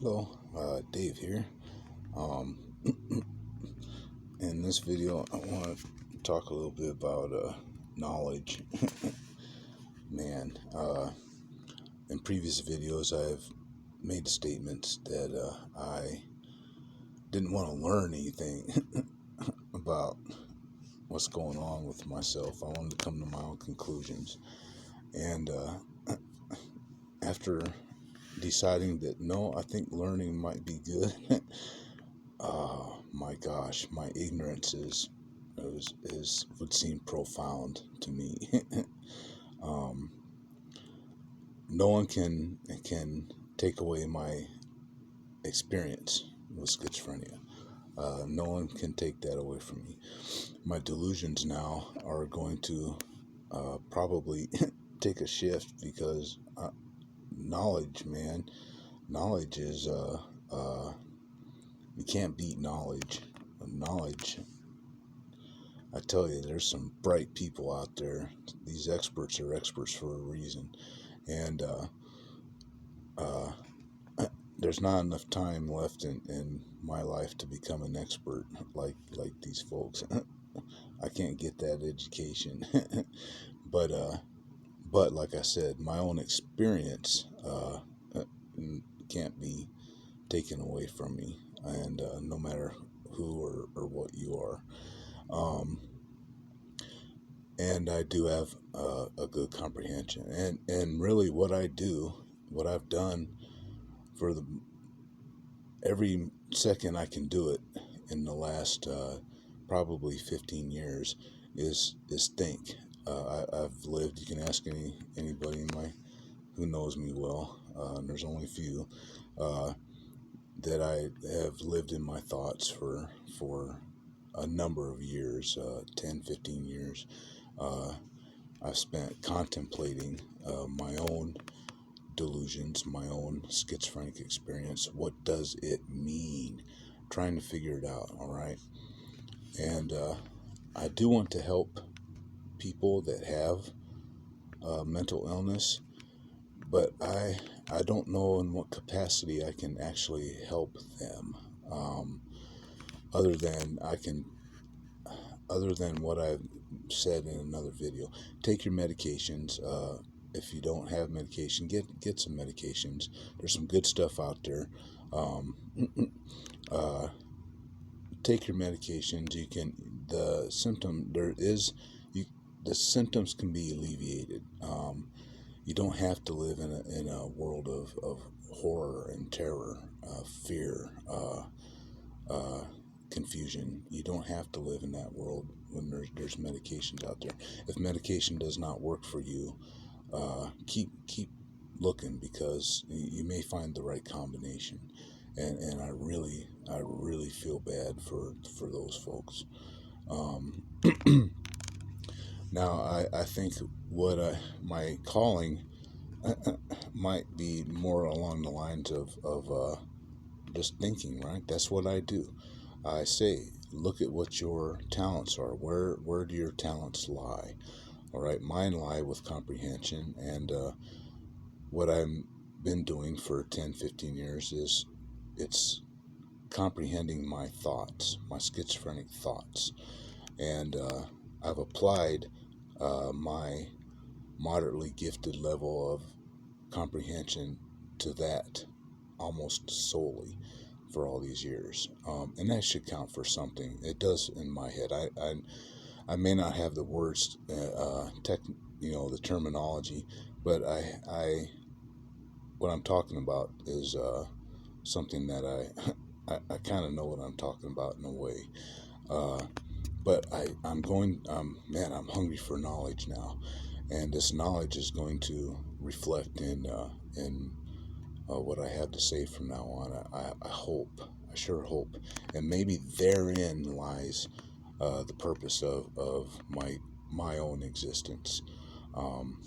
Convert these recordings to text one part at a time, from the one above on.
Hello, Dave here. Um, in this video, I want to talk a little bit about knowledge. Man, in previous videos, I've made statements that I didn't want to learn anything about what's going on with myself. I wanted to come to my own conclusions. And after deciding that no, I think learning might be good. My gosh, my ignorance would seem profound to me. um, no one can take away my experience with schizophrenia. No one can take that away from me. My delusions now are going to probably take a shift because knowledge, man, knowledge is you can't beat knowledge. Knowledge, I tell you, there's some bright people out there. These experts are experts for a reason, and uh, there's not enough time left in my life to become an expert like these folks. I can't get that education, but like I said, my own experience can't be taken away from me, and no matter who or what you are. And I do have a good comprehension, and really what I've done for the every second I can do it in the last probably 15 years is think. I've lived. You can ask anybody who knows me well. And there's only a few uh, that I have lived in my thoughts for a number of years, 10, 15 years. Uh, I've spent contemplating my own delusions, my own schizophrenic experience. What does it mean? Trying to figure it out, all right? And I do want to help people that have mental illness, but I don't know in what capacity I can actually help them. Um, other than I can, other than what I've said in another video, take your medications. If you don't have medication, get some medications. There's some good stuff out there. Um, uh, Take your medications. You can the symptom there is you the symptoms can be alleviated. You don't have to live in a world of horror and terror, fear, uh, confusion. You don't have to live in that world when there's medications out there. If medication does not work for you, keep looking, because you may find the right combination. And I really feel bad for those folks. Um, Now I think my calling might be more along the lines of just thinking, right? That's what I do. I say, look at what your talents are. Where do your talents lie? All right, mine lie with comprehension, and what I've been doing for 10, 15 years is it's comprehending my thoughts, my schizophrenic thoughts, and I've applied my moderately gifted level of comprehension to that almost solely for all these years, and that should count for something. It does in my head. I may not have the words, the terminology, but I what I'm talking about is something that I kind of know what I'm talking about in a way. Uh, but man, I'm hungry for knowledge now, and this knowledge is going to reflect in what I have to say from now on. I hope, I sure hope, and maybe therein lies the purpose of my own existence. Um,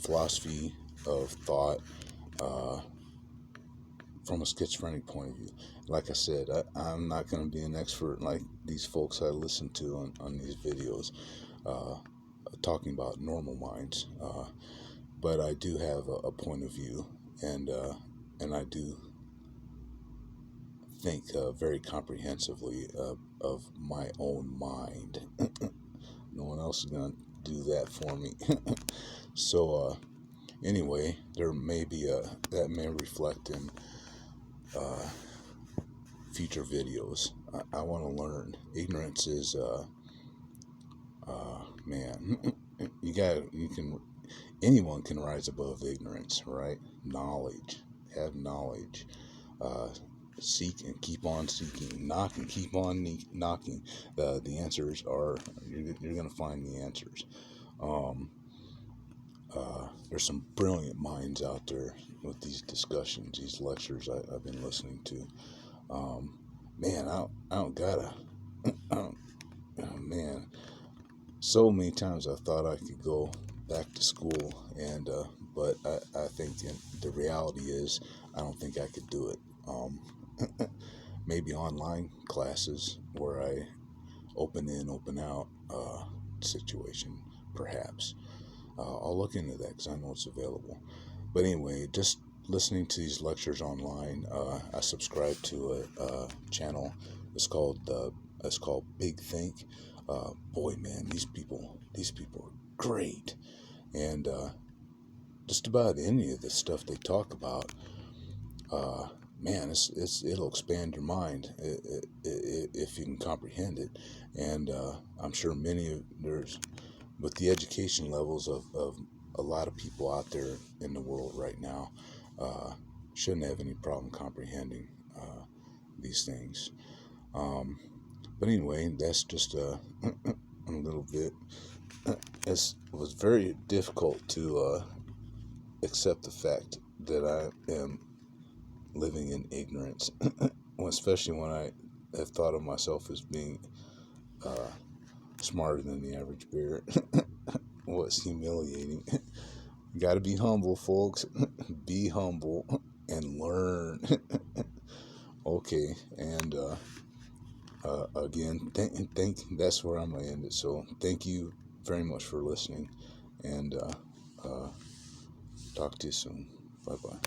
Philosophy of thought, uh, from a schizophrenic point of view. Like I said, I'm not going to be an expert like these folks I listen to on these videos uh, talking about normal minds, but I do have a point of view, and I do think very comprehensively of my own mind. No one else is going to do that for me. So, anyway, there may be that may reflect in uh, future videos. I want to learn. Ignorance is, man, you can, anyone can rise above ignorance, right? Knowledge, have knowledge. Uh, Seek and keep on seeking. Knock and keep on knocking. The answers are, you're going to find the answers. Um, there's some brilliant minds out there with these discussions, these lectures I've been listening to. Um, Man, I don't gotta. I don't, oh, man, so many times I thought I could go back to school, and but I think the reality is I don't think I could do it. Um, Maybe online classes where I open in, open out situation, perhaps. I'll look into that because I know it's available. But anyway, just listening to these lectures online, I subscribe to a channel. It's called Big Think. Boy, man, these people are great, and just about any of the stuff they talk about, uh, man, it'll expand your mind if you can comprehend it. And I'm sure there's with the education levels of a lot of people out there in the world right now, uh, shouldn't have any problem comprehending these things. Um, but anyway, that's just a little bit. It was very difficult to accept the fact that I am living in ignorance, especially when I have thought of myself as being uh, smarter than the average bear. Was humiliating. You got to be humble, folks. Be humble and learn. Okay, and again, that's where I'm gonna end it. So thank you very much for listening, and talk to you soon. Bye bye.